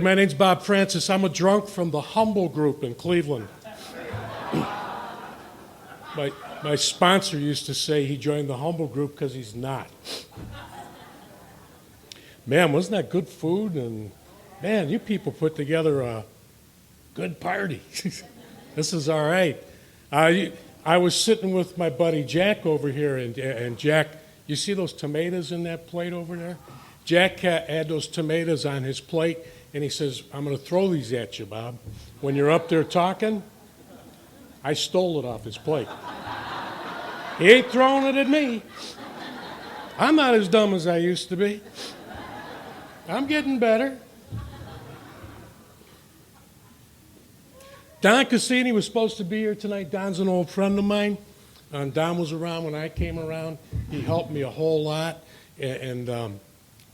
my name's Bob Francis. I'm a drunk from the Humble Group in Cleveland. My sponsor used to say he joined the Humble Group because he's not. Man, wasn't that good food? And man, you people put together a good party. This is all right. I was sitting with my buddy Jack over here, and Jack, you see those tomatoes in that plate over there? Jack had those tomatoes on his plate, and he says, I'm going to throw these at you, Bob. When you're up there talking, I stole it off his plate. He ain't throwing it at me. I'm not as dumb as I used to be. I'm getting better. Don Cassini was supposed to be here tonight. Don's an old friend of mine. Don was around when I came around. He helped me a whole lot, and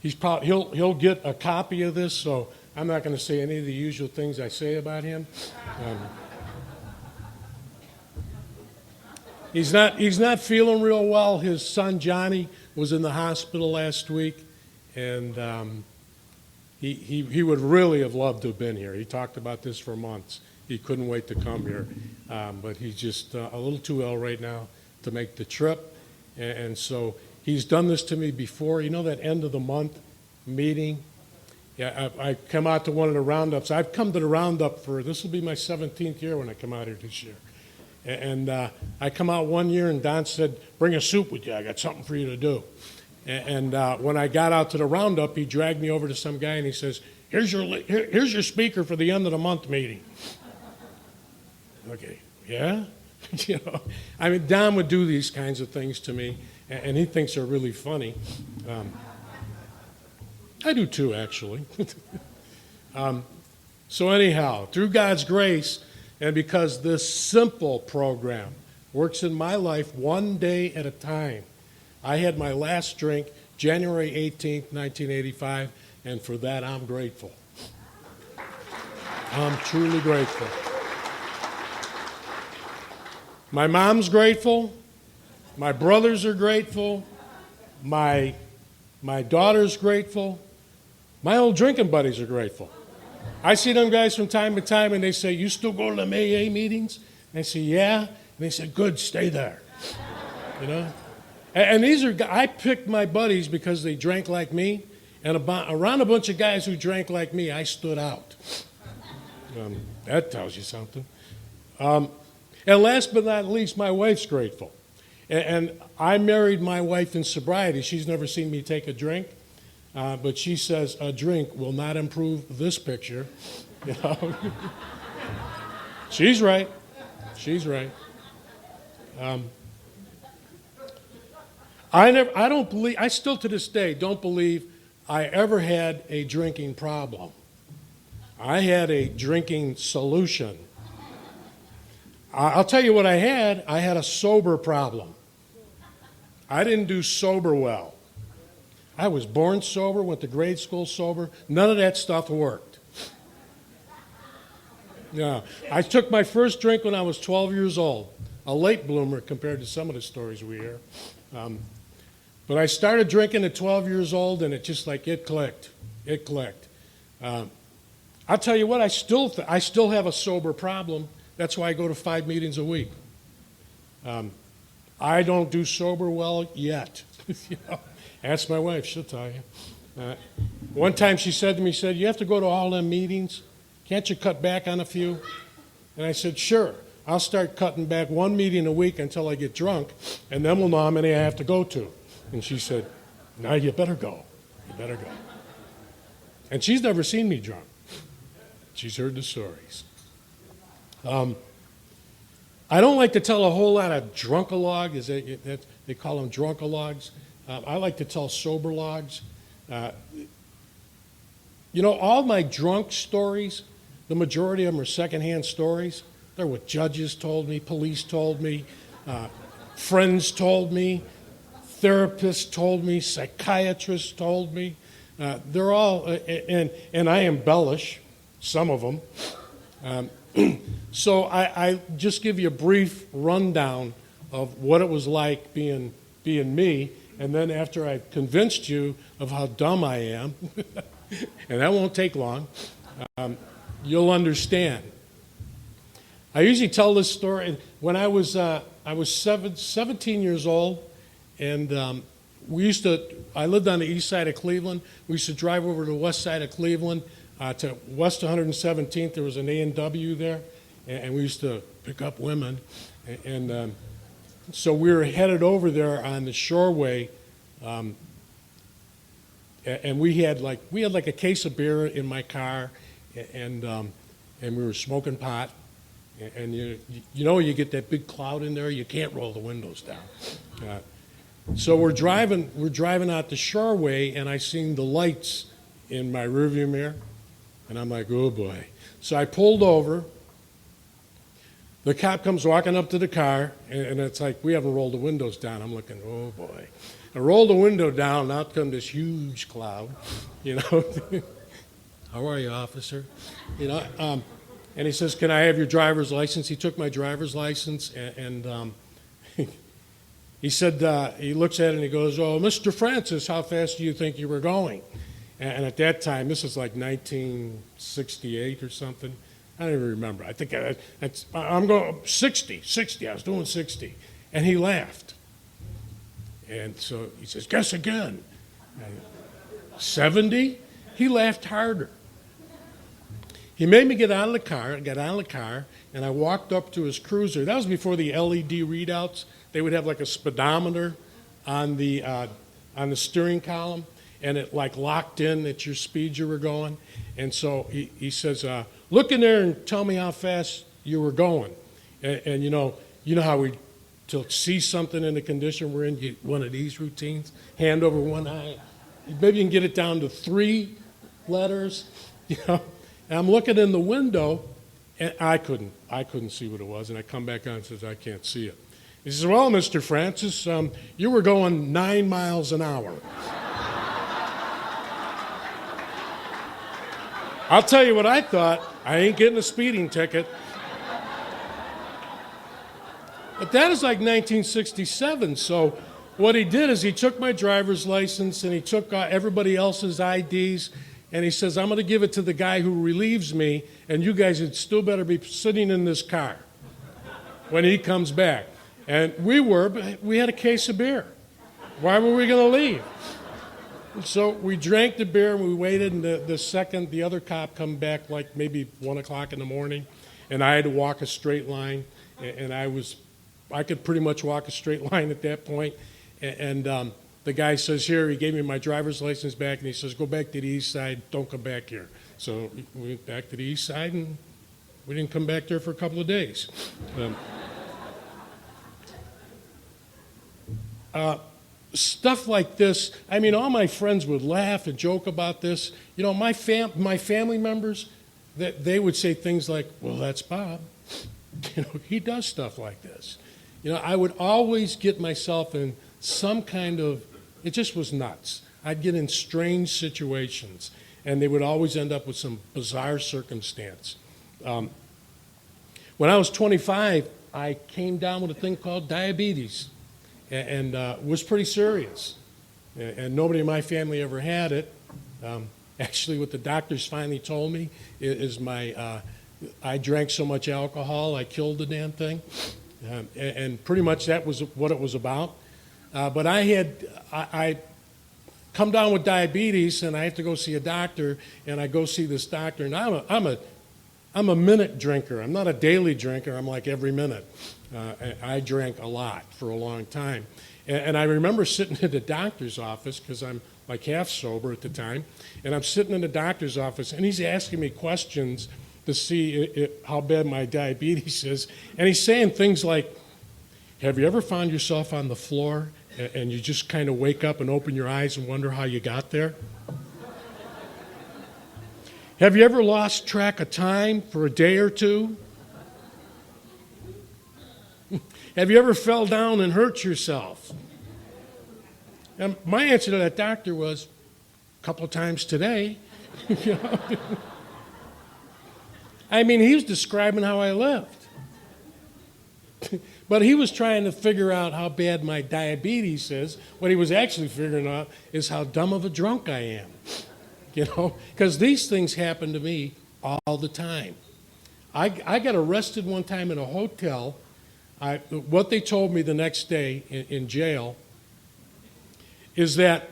he'll get a copy of this, so I'm not going to say any of the usual things I say about him. He's not feeling real well. His son Johnny was in the hospital last week, and he would really have loved to have been here. He talked about this for months. He couldn't wait to come here, but he's just a little too ill right now to make the trip, and so he's done this to me before. You know that end of the month meeting? Yeah, I come out to one of the roundups. I've come to the roundup this will be my 17th year when I come out here this year. And I come out one year, and Don said, bring a soup with you. I got something for you to do. And when I got out to the roundup, he dragged me over to some guy, and he says, here's your speaker for the end of the month meeting. Okay, yeah? You know, I mean, Don would do these kinds of things to me, and he thinks they're really funny. I do too, actually. So anyhow, through God's grace, and because this simple program works in my life one day at a time, I had my last drink January 18th, 1985, and for that I'm grateful. I'm truly grateful. My mom's grateful. My brothers are grateful. My daughter's grateful. My old drinking buddies are grateful. I see them guys from time to time, and they say, you still go to the AA meetings? And I say, yeah. And they say, good, stay there. You know? And these are, I picked my buddies because they drank like me, and around a bunch of guys who drank like me, I stood out. That tells you something. And last but not least, my wife's grateful. And I married my wife in sobriety. She's never seen me take a drink. But she says a drink will not improve this picture. You know? She's right. She's right. I still to this day don't believe I ever had a drinking problem. I had a drinking solution. I'll tell you what I had. I had a sober problem. I didn't do sober well. I was born sober, went to grade school sober. None of that stuff worked. Yeah, I took my first drink when I was 12 years old, a late bloomer compared to some of the stories we hear. But I started drinking at 12 years old, and it just like it clicked. It clicked. I'll tell you what, I still have a sober problem. That's why I go to 5 meetings a week. I don't do sober well yet. You know? Ask my wife, she'll tell you. One time she said to me, you have to go to all them meetings? Can't you cut back on a few? And I said, sure. I'll start cutting back 1 meeting a week until I get drunk, and then we'll know how many I have to go to. And she said, now you better go. You better go. And she's never seen me drunk. She's heard the stories. I don't like to tell a whole lot of drunkalogs. They call them drunkalogs. I like to tell sober logs. You know, all my drunk stories, the majority of them are secondhand stories. They're what judges told me, police told me, friends told me, therapists told me, psychiatrists told me. They're all, and I embellish some of them. So I just give you a brief rundown of what it was like being me. And then after I've convinced you of how dumb I am, and that won't take long, You'll understand. I usually tell this story. When I was 17 years old, and I lived on the east side of Cleveland. We used to drive over to the west side of Cleveland to West 117th. There was an A&W there, and we used to pick up women. And so we were headed over there on the Shoreway, and we had like a case of beer in my car, and we were smoking pot. And you get that big cloud in there, you can't roll the windows down. So we're driving out the Shoreway, and I seen the lights in my rearview mirror, and I'm like, oh boy. So I pulled over. The cop comes walking up to the car, and it's like, we haven't rolled the windows down. I'm looking, oh boy. I roll the window down, and out comes this huge cloud, How are you, officer? And he says, can I have your driver's license? He took my driver's license, and he said, he looks at it and he goes, oh, Mr. Francis, how fast do you think you were going? And at that time, this is like 1968 or something. I don't even remember. I think I'm going 60. I was doing 60. And he laughed. And so he says, guess again. 70? He laughed harder. He made me get out of the car. I got out of the car, and I walked up to his cruiser. That was before the LED readouts. They would have like a speedometer on the steering column, and it like locked in at your speed you were going. And so he says, look in there and tell me how fast you were going. And you know how to see something in the condition we're in, get one of these routines, hand over one eye. Maybe you can get it down to 3 letters, And I'm looking in the window, and I couldn't see what it was. And I come back on and says, I can't see it. He says, well, Mr. Francis, you were going 9 miles an hour. I'll tell you what I thought. I ain't getting a speeding ticket. But that is like 1967. So what he did is he took my driver's license and he took everybody else's IDs. And he says, I'm going to give it to the guy who relieves me, and you guys would still better be sitting in this car when he comes back. And we had a case of beer. Why were we going to leave? So we drank the beer, and we waited, and the other cop come back like maybe 1 o'clock in the morning, and I had to walk a straight line, and I could pretty much walk a straight line at that point. And the guy says, here, he gave me my driver's license back, and he says, go back to the east side, don't come back here. So we went back to the east side, and we didn't come back there for a couple of days. Stuff like this, all my friends would laugh and joke about this. My family members, they would say things like, well, that's Bob. He does stuff like this. I would always get myself in some kind of, it just was nuts. I'd get in strange situations, and they would always end up with some bizarre circumstance. When I was 25, I came down with a thing called diabetes, and it was pretty serious. And nobody in my family ever had it. Actually, what the doctors finally told me is I drank so much alcohol, I killed the damn thing. And pretty much that was what it was about. But I come down with diabetes, and I have to go see a doctor, and I go see this doctor, and I'm a minute drinker. I'm not a daily drinker. I'm like every minute. I drank a lot for a long time. And I remember sitting in the doctor's office, because I'm like half sober at the time, and I'm sitting in the doctor's office, and he's asking me questions to see how bad my diabetes is. And he's saying things like, have you ever found yourself on the floor and you just kind of wake up and open your eyes and wonder how you got there? Have you ever lost track of time for a day or two? Have you ever fell down and hurt yourself? And my answer to that doctor was, a couple of times today. He was describing how I lived. But he was trying to figure out how bad my diabetes is. What he was actually figuring out is how dumb of a drunk I am. Because these things happen to me all the time. I got arrested one time in a hotel. What they told me the next day in jail is that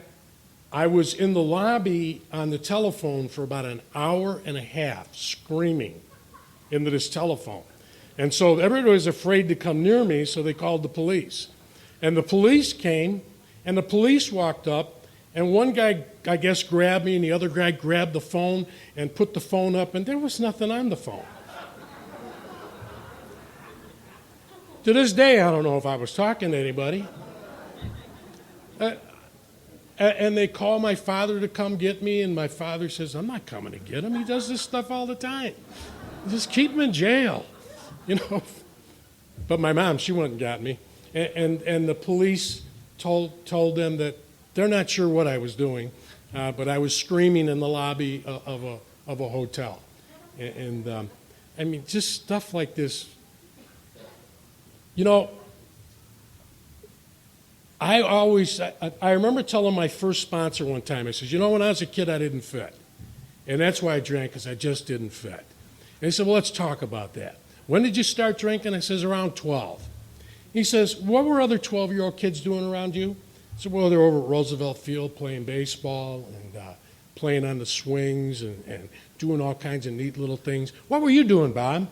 I was in the lobby on the telephone for about an hour and a half screaming into this telephone. And so everybody was afraid to come near me, so they called the police. And the police came, and the police walked up, and one guy, I guess, grabbed me, and the other guy grabbed the phone and put the phone up, and there was nothing on the phone. To this day, I don't know if I was talking to anybody. And they call my father to come get me, and my father says, I'm not coming to get him. He does this stuff all the time. Just keep him in jail, you know. But my mom, she went and got me. And the police told them that they're not sure what I was doing, but I was screaming in the lobby of a hotel. And I mean, just stuff like this. You know, I remember telling my first sponsor one time, I said, you know, when I was a kid, I didn't fit. And that's why I drank, because I just didn't fit. And he said, well, let's talk about that. When did you start drinking? I says, around 12. He says, what were other 12-year-old kids doing around you? I said, well, they're over at Roosevelt Field playing baseball and playing on the swings and doing all kinds of neat little things. What were you doing, Bob?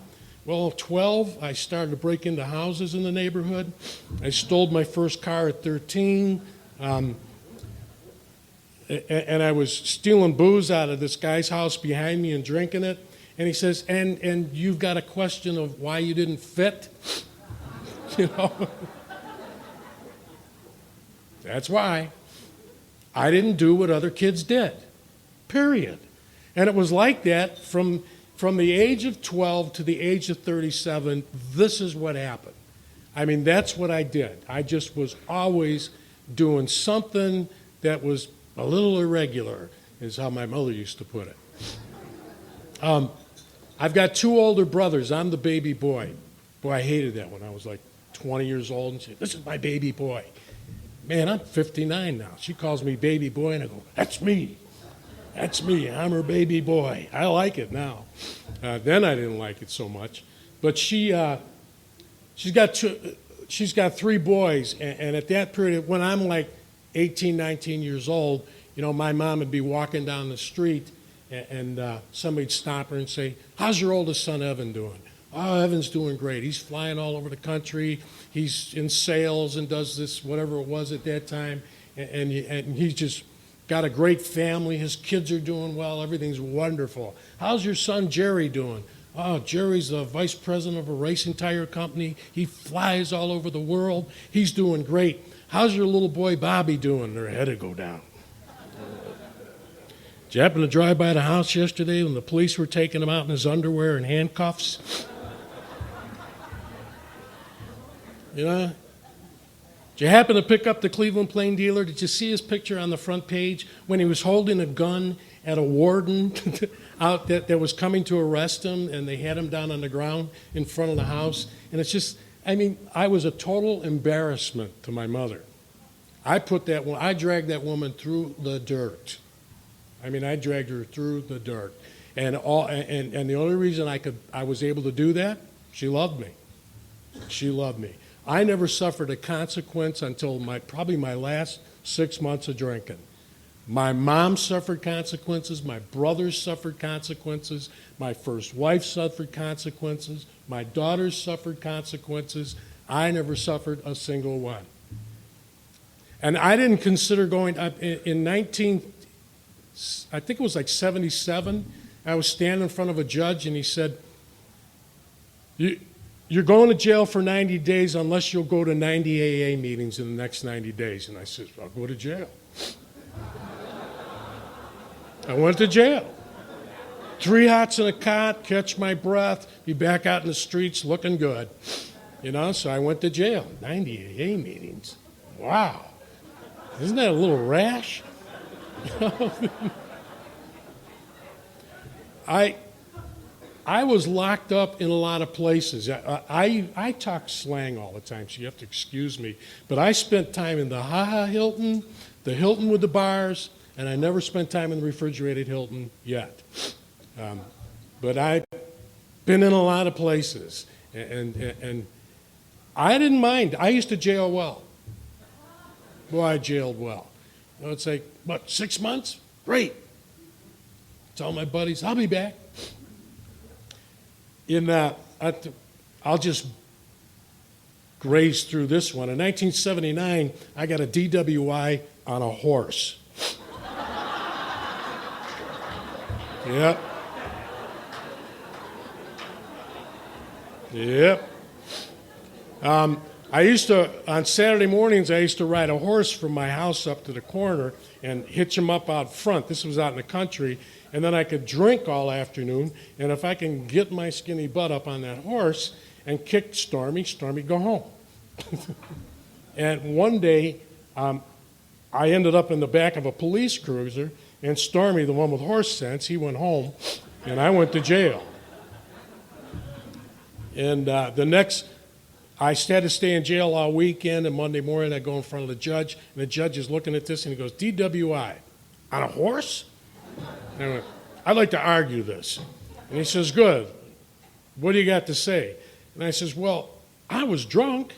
Well, 12, I started to break into houses in the neighborhood. I stole my first car at 13. And I was stealing booze out of this guy's house behind me and drinking it. And he says, and you've got a question of why you didn't fit? You know? That's why. I didn't do what other kids did, period. And it was like that from the age of 12 to the age of 37. This is what happened. I mean, that's what I did. I just was always doing something that was a little irregular, is how my mother used to put it. I've got two older brothers. I'm the baby boy. Boy, I hated that when I was like 20 years old and said, this is my baby boy. Man, I'm 59 now. She calls me baby boy, and I go, that's me. That's me. I'm her baby boy. I like it now. Then I didn't like it so much. But she's got 3 boys, and at that period, when I'm like 18, 19 years old, you know, my mom would be walking down the street, and somebody'd stop her and say, how's your oldest son Evan doing? Oh, Evan's doing great. He's flying all over the country. He's in sales and does this, whatever it was at that time, and he's just got a great family. His kids are doing well. Everything's wonderful. How's your son Jerry doing? Oh, Jerry's the vice president of a racing tire company. He flies all over the world. He's doing great. How's your little boy Bobby doing? Their head would go down. Did you happen to drive by the house yesterday when the police were taking him out in his underwear and handcuffs? You know? Did you happen to pick up the Cleveland Plain Dealer? Did you see his picture on the front page when he was holding a gun at a warden out that was coming to arrest him, and they had him down on the ground in front of the house? And it's just, I mean, I was a total embarrassment to my mother. I dragged that woman through the dirt. I mean, I dragged her through the dirt. And the only reason I was able to do that, she loved me. She loved me. I never suffered a consequence until probably my last 6 months of drinking. My mom suffered consequences. My brothers suffered consequences. My first wife suffered consequences. My daughters suffered consequences. I never suffered a single one. And I didn't consider going up in I think it was like 77. I was standing in front of a judge, and he said, you're going to jail for 90 days unless you'll go to 90 AA meetings in the next 90 days. And I said, I'll go to jail. I went to jail. 3 hots in a cot, catch my breath, be back out in the streets looking good. You know, so I went to jail. 90 AA meetings. Wow. Isn't that a little rash? I was locked up in a lot of places. I talk slang all the time, so you have to excuse me. But I spent time in the Ha-Ha Hilton, the Hilton with the bars, and I never spent time in the refrigerated Hilton yet. but I've been in a lot of places, and I didn't mind. I used to jail well. Boy, I jailed well. You know, it's like, what, 6 months? Great. Tell my buddies, I'll be back. I'll just graze through this one. In 1979, I got a DWI on a horse. Yep. Yep. On Saturday mornings, I used to ride a horse from my house up to the corner and hitch him up out front. This was out in the country. And then I could drink all afternoon. And if I can get my skinny butt up on that horse and kick Stormy go home. And one day, I ended up in the back of a police cruiser, and Stormy, the one with horse sense, he went home, and I went to jail. And I had to stay in jail all weekend, and Monday morning I go in front of the judge, and the judge is looking at this, and he goes, DWI, on a horse? And I went, I'd like to argue this. And he says, good. What do you got to say? And I says, well, I was drunk,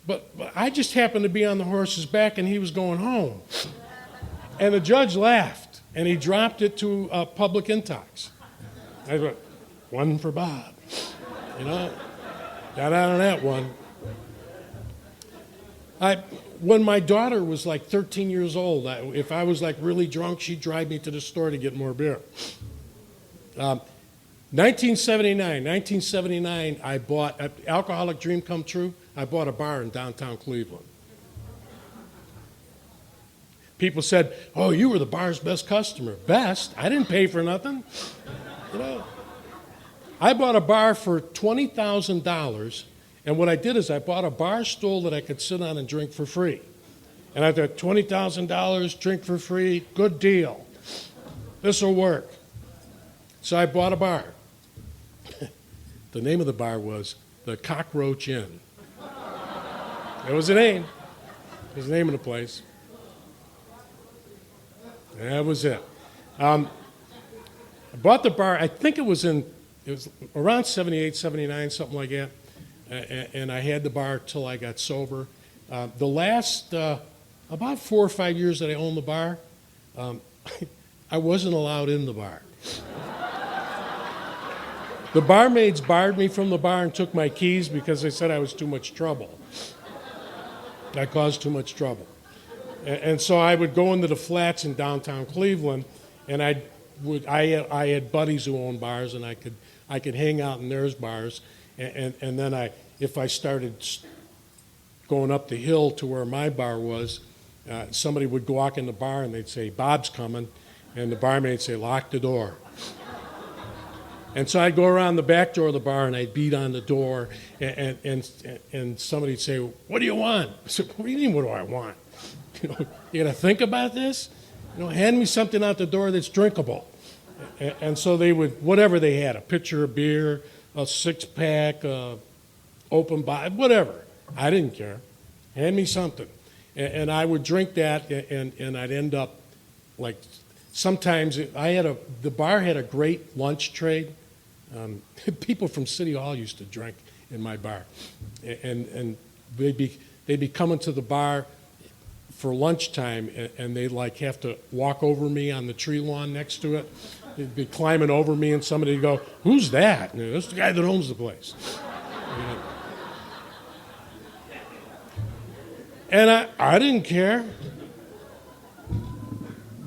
but I just happened to be on the horse's back, and he was going home. And the judge laughed, and he dropped it to public intox. I went, one for Bob. You know, got out on that one. When my daughter was like 13 years old, if I was like really drunk, she'd drive me to the store to get more beer. 1979, I bought, alcoholic dream come true, I bought a bar in downtown Cleveland. People said, oh, you were the bar's best customer. Best? I didn't pay for nothing. You know, I bought a bar for $20,000, and what I did is I bought a bar stool that I could sit on and drink for free. And I thought, $20,000, drink for free, good deal. This will work. So I bought a bar. The name of the bar was the Cockroach Inn. That was the name. It was the name of the place. That was it. I bought the bar, I think it was around 78, 79, something like that. And I had the bar till I got sober. The last, about 4 or 5 years that I owned the bar, I wasn't allowed in the bar. The barmaids barred me from the bar and took my keys because they said I was too much trouble. I caused too much trouble. And so I would go into the flats in downtown Cleveland, and I had buddies who owned bars, and I could hang out in theirs bars, and then if I started going up the hill to where my bar was, somebody would walk in the bar and they'd say, Bob's coming, and the barmaid would say, lock the door. And so I'd go around the back door of the bar and I'd beat on the door, and somebody'd say, what do you want? I said, what do you mean, what do I want? You know, you got to think about this? You know, hand me something out the door that's drinkable. And so they would, whatever they had, a pitcher of beer, a 6-pack, open bottle, whatever. I didn't care. Hand me something. And I would drink that, and I'd end up like, sometimes the bar had a great lunch trade. People from City Hall used to drink in my bar. And they'd be coming to the bar for lunchtime, and they'd like have to walk over me on the tree lawn next to it. They'd be climbing over me, and somebody'd go, who's that? And that's the guy that owns the place. And I didn't care.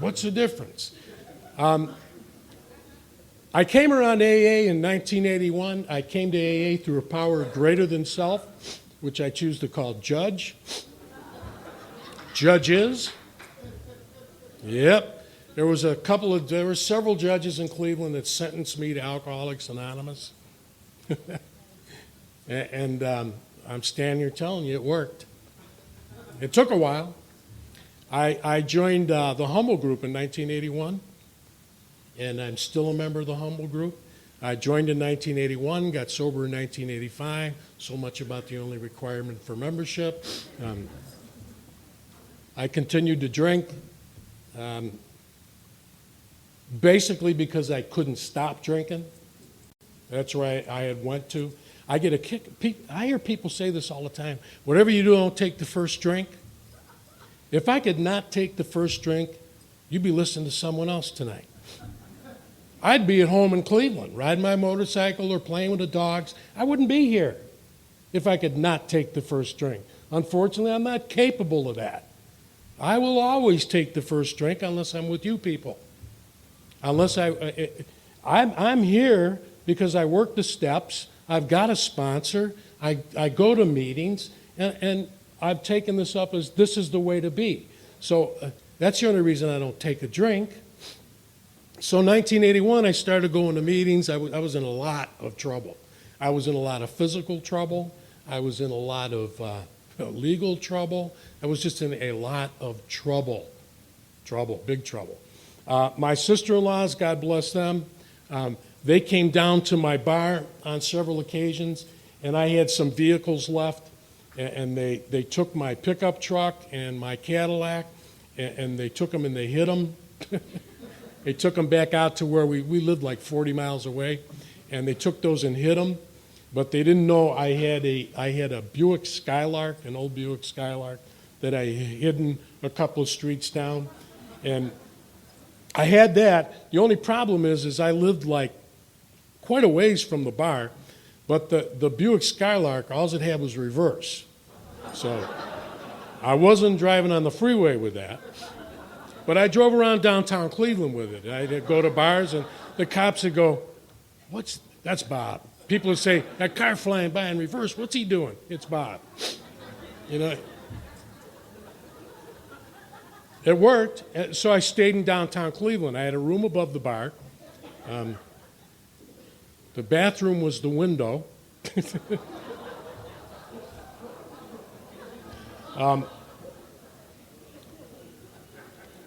What's the difference? I came around AA in 1981. I came to AA through a power greater than self, which I choose to call judge. Judges. Yep. There were several judges in Cleveland that sentenced me to Alcoholics Anonymous. and I'm standing here telling you it worked. It took a while. I joined the Humble Group in 1981, and I'm still a member of the Humble Group. I joined in 1981, got sober in 1985, so much about the only requirement for membership. I continued to drink. basically because I couldn't stop drinking. That's where I had went to. I get a kick. I hear people say this all the time. Whatever you do, don't take the first drink. If I could not take the first drink, you'd be listening to someone else tonight. I'd be at home in Cleveland, riding my motorcycle or playing with the dogs. I wouldn't be here if I could not take the first drink. Unfortunately, I'm not capable of that. I will always take the first drink unless I'm with you people. Unless I'm here because I work the steps. I've got a sponsor. I go to meetings, and I've taken this up as this is the way to be. So that's the only reason I don't take a drink. So 1981, I started going to meetings. I was in a lot of trouble. I was in a lot of physical trouble. I was in a lot of legal trouble. I was just in a lot of trouble, big trouble. My sister-in-laws, God bless them, they came down to my bar on several occasions, and I had some vehicles left, and they took my pickup truck and my Cadillac, and they took them and they hid them. They took them back out to where we lived like 40 miles away, and they took those and hid them. But they didn't know I had a Buick Skylark, an old Buick Skylark, that I hidden a couple of streets down. And I had that. The only problem is I lived like quite a ways from the bar, but the Buick Skylark, all it had was reverse. So I wasn't driving on the freeway with that. But I drove around downtown Cleveland with it. I'd go to bars, and the cops would go, that's Bob. People would say, that car flying by in reverse, what's he doing? It's Bob. You know, it worked. So I stayed in downtown Cleveland. I had a room above the bar. The bathroom was the window.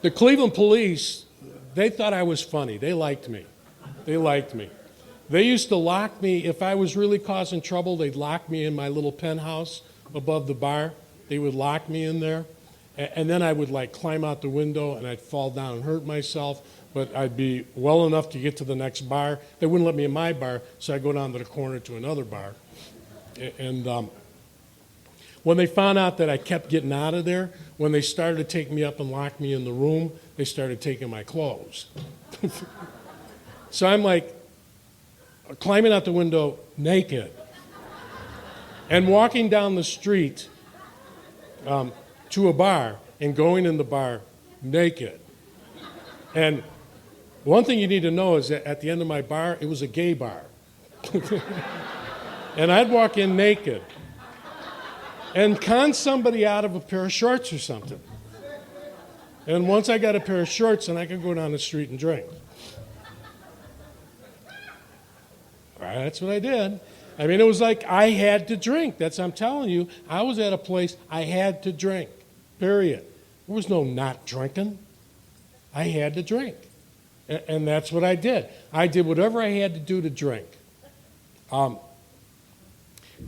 The Cleveland police, they thought I was funny. They liked me. They used to lock me. If I was really causing trouble, they'd lock me in my little penthouse above the bar. They would lock me in there. And then I would like climb out the window and I'd fall down and hurt myself, but I'd be well enough to get to the next bar. They wouldn't let me in my bar, so I'd go down to the corner to another bar. And when they found out that I kept getting out of there, when they started to take me up and lock me in the room, they started taking my clothes. So I'm like climbing out the window naked and walking down the street to a bar and going in the bar naked. And one thing you need to know is that at the end of my bar, it was a gay bar. And I'd walk in naked and con somebody out of a pair of shorts or something. And once I got a pair of shorts, then I could go down the street and drink. All right, that's what I did. I mean, it was like I had to drink. I'm telling you, I was at a place I had to drink, period. There was no not drinking. I had to drink. And that's what I did. I did whatever I had to do to drink.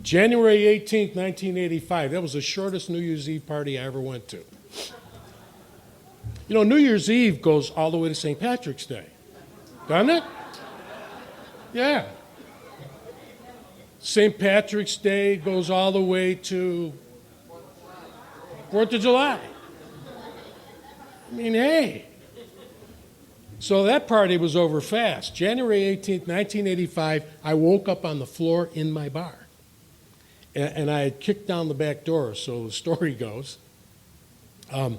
January 18th, 1985, that was the shortest New Year's Eve party I ever went to. You know, New Year's Eve goes all the way to St. Patrick's Day. Doesn't it? Yeah. St. Patrick's Day goes all the way to 4th of July. I mean, hey. So that party was over fast. January 18th, 1985, I woke up on the floor in my bar. And I had kicked down the back door, so the story goes. I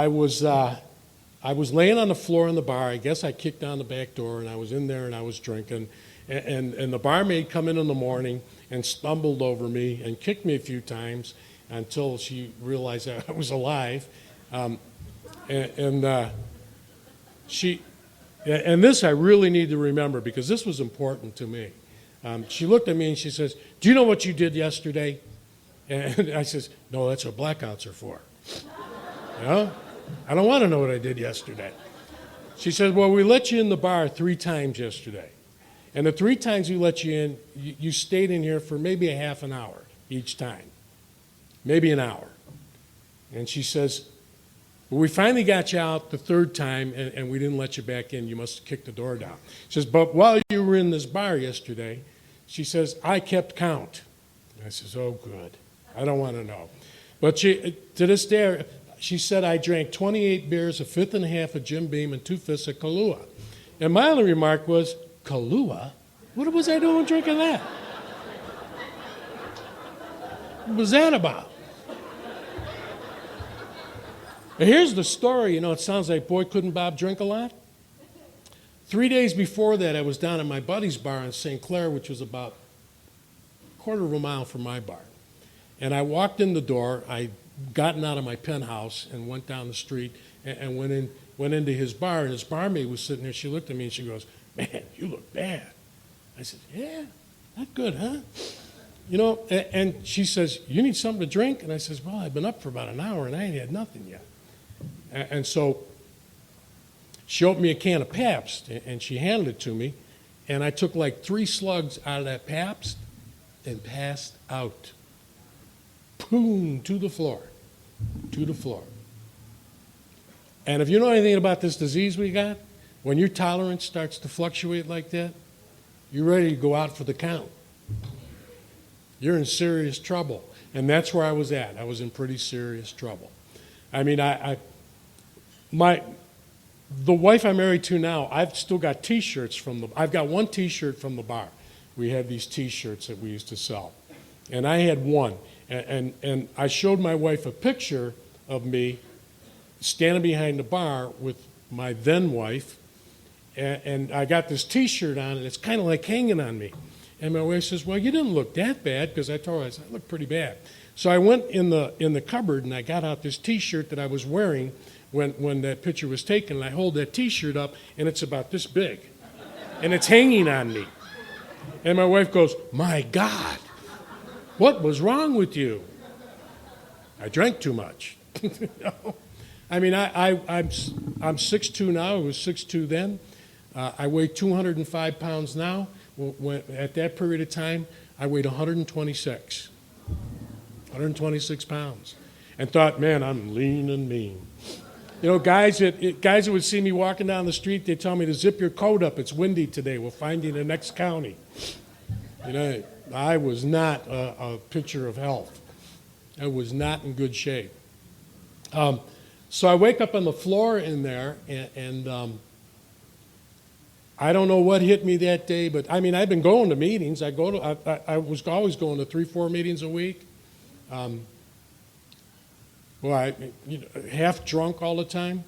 was laying on the floor in the bar. I guess I kicked down the back door, and I was in there, and I was drinking. And the barmaid come in the morning and stumbled over me and kicked me a few times until she realized that I was alive. And this I really need to remember because this was important to me. She looked at me and she says, "Do you know what you did yesterday?" And I says, "No, that's what blackouts are for." You know? I don't want to know what I did yesterday. She says, "Well, we let you in the bar 3 times yesterday. And the 3 times we let you in, you stayed in here for maybe a half an hour each time. Maybe an hour." And she says, But we finally got you out the third time, and we didn't let you back in. You must have kicked the door down. She says, but while you were in this bar yesterday, she says, I kept count. And I says, oh, good. I don't want to know. But to this day, she said I drank 28 beers, a fifth and a half of Jim Beam, and 2 fifths of Kahlua. And my only remark was, Kahlua? What was I doing drinking that? What was that about? Now here's the story. It sounds like boy couldn't Bob drink a lot. 3 days before that, I was down at my buddy's bar in St. Clair, which was about a quarter of a mile from my bar. And I walked in the door. I'd gotten out of my penthouse and went down the street and went into his bar. And his barmaid was sitting there. She looked at me and she goes, man, you look bad. I said, yeah, not good, huh? And she says, you need something to drink? And I says, well, I've been up for about an hour and I ain't had nothing yet. And so she opened me a can of Pabst and she handed it to me. And I took like 3 slugs out of that Pabst and passed out. Boom, to the floor. And if you know anything about this disease we got, when your tolerance starts to fluctuate like that, you're ready to go out for the count. You're in serious trouble. And that's where I was at. I was in pretty serious trouble. I mean, the wife I'm married to now, I've still got T-shirts I've got one T-shirt from the bar. We had these T-shirts that we used to sell. And I had one. And I showed my wife a picture of me standing behind the bar with my then wife. And I got this T-shirt on, and it's kind of like hanging on me. And my wife says, well, you didn't look that bad, because I told her, I said, I look pretty bad. So I went in the cupboard, and I got out this T-shirt that I was wearing when that picture was taken, and I hold that T-shirt up, and it's about this big. And it's hanging on me. And my wife goes, my God, what was wrong with you? I drank too much. I mean, I'm 6'2" now. I was 6'2" then. I weigh 205 pounds now. At that period of time, I weighed 126 pounds, and thought, man, I'm lean and mean. Guys that would see me walking down the street, they tell me to zip your coat up. It's windy today. We'll find you in the next county. I was not a picture of health. I was not in good shape. So I wake up on the floor in there, and I don't know what hit me that day, but I mean, I've been going to meetings. I was always going to 3-4 meetings a week. Half drunk all the time,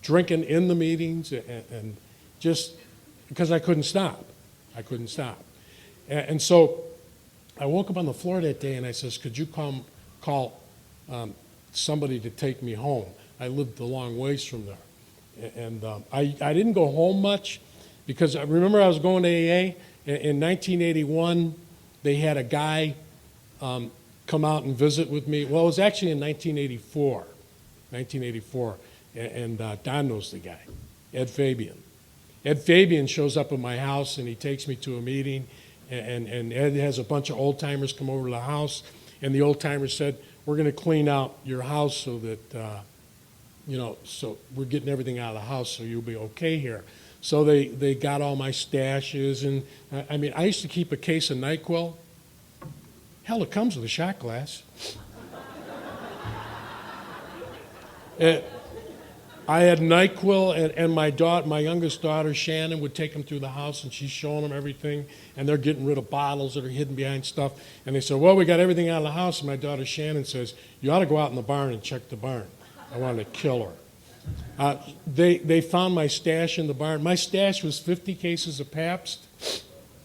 drinking in the meetings, and just because I couldn't stop. And so I woke up on the floor that day, and I says, could you call somebody to take me home? I lived a long ways from there. And I didn't go home much, because I remember I was going to AA. In 1981, they had a guy come out and visit with me. Well, it was actually in 1984. And Don knows the guy, Ed Fabian. Ed Fabian shows up at my house, and he takes me to a meeting. And Ed has a bunch of old-timers come over to the house. And the old-timers said, we're going to clean out your house so that... so we're getting everything out of the house, so you'll be okay here. So they got all my stashes, and I mean, I used to keep a case of NyQuil. Hell, it comes with a shot glass. I had NyQuil, and my youngest daughter, Shannon, would take them through the house, and she's showing them everything, and they're getting rid of bottles that are hidden behind stuff. And they said, well, we got everything out of the house, and my daughter, Shannon, says, you ought to go out in the barn and check the barn. I wanted to kill her. They found my stash in the barn. My stash was 50 cases of Pabst.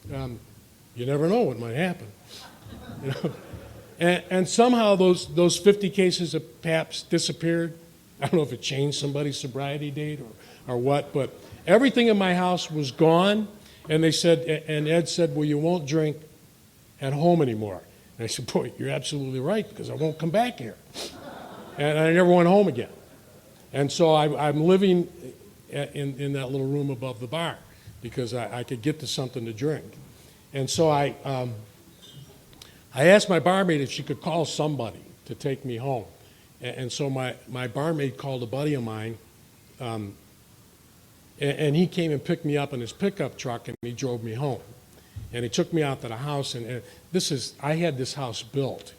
You never know what might happen. And somehow those 50 cases of Pabst disappeared. I don't know if it changed somebody's sobriety date or what, but everything in my house was gone. And they said, and Ed said, well, you won't drink at home anymore. And I said, boy, you're absolutely right, because I won't come back here. And I never went home again. And so I'm living in that little room above the bar, because I could get to something to drink. And so I asked my barmaid if she could call somebody to take me home. And so my barmaid called a buddy of mine, and he came and picked me up in his pickup truck, and he drove me home. And he took me out to the house, and I had this house built,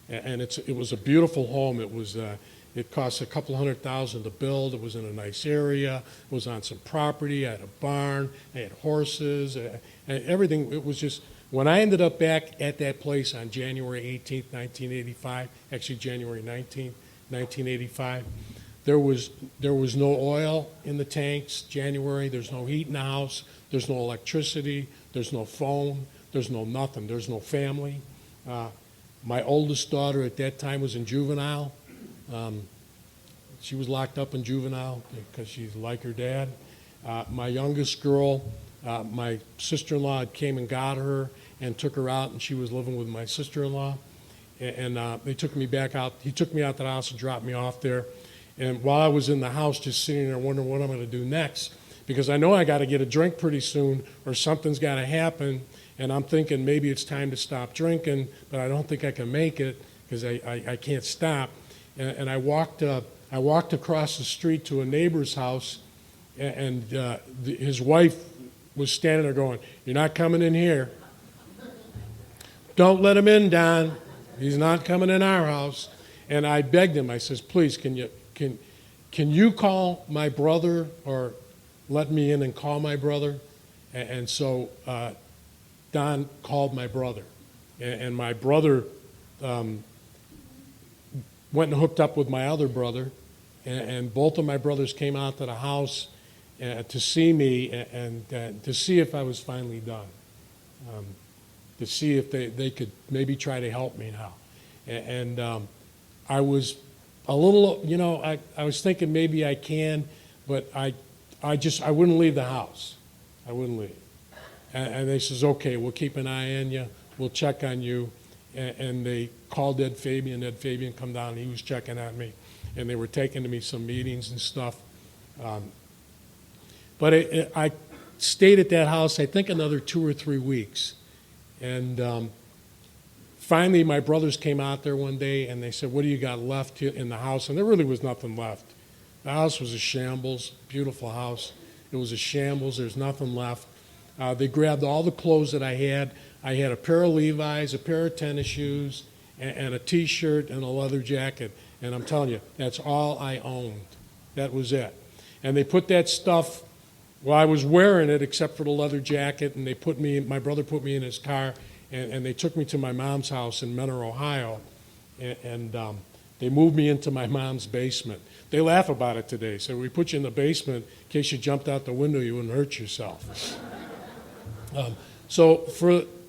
and it was a beautiful home. It cost a couple $100,000 to build. It was in a nice area. It was on some property. I had a barn. I had horses, and everything. It was just, when I ended up back at that place on January 18th, 1985, actually January 19th, 1985, there was no oil in the tanks. January, there's no heat in the house. There's no electricity. There's no phone. There's no nothing. There's no family. My oldest daughter at that time was in juvenile. She was locked up in juvenile because she's like her dad. My youngest girl, my sister-in-law came and got her and took her out, and she was living with my sister-in-law. And they took me back out. He took me out to the house and dropped me off there. And while I was in the house just sitting there wondering what I'm going to do next, because I know I got to get a drink pretty soon or something's got to happen, and I'm thinking maybe it's time to stop drinking, but I don't think I can make it because I can't stop. And I walked across the street to a neighbor's house, and his wife was standing there going, "You're not coming in here. Don't let him in, Don. He's not coming in our house." And I begged him. I says, "Please, can you call my brother, or let me in and call my brother?" And so Don called my brother, and my brother went and hooked up with my other brother, and both of my brothers came out to the house to see me and to see if I was finally done, to see if they could maybe try to help me now. And I was a little, I was thinking maybe I can, but I wouldn't leave the house. I wouldn't leave. And they says, "Okay, we'll keep an eye on you. We'll check on you." And they called Ed Fabian. Ed Fabian come down. He was checking on me, and they were taking me some meetings and stuff. But I stayed at that house, I think, another 2 or 3 weeks. And finally, my brothers came out there one day, and they said, "What do you got left in the house?" And there really was nothing left. The house was a shambles, beautiful house. It was a shambles. There's nothing left. They grabbed all the clothes that I had. I had a pair of Levi's, a pair of tennis shoes, and a T-shirt and a leather jacket. And I'm telling you, that's all I owned. That was it. And they put that stuff, well, I was wearing it except for the leather jacket, and my brother put me in his car, and they took me to my mom's house in Menor, Ohio, and they moved me into my mom's basement. They laugh about it today. So we put you in the basement in case you jumped out the window, you wouldn't hurt yourself. So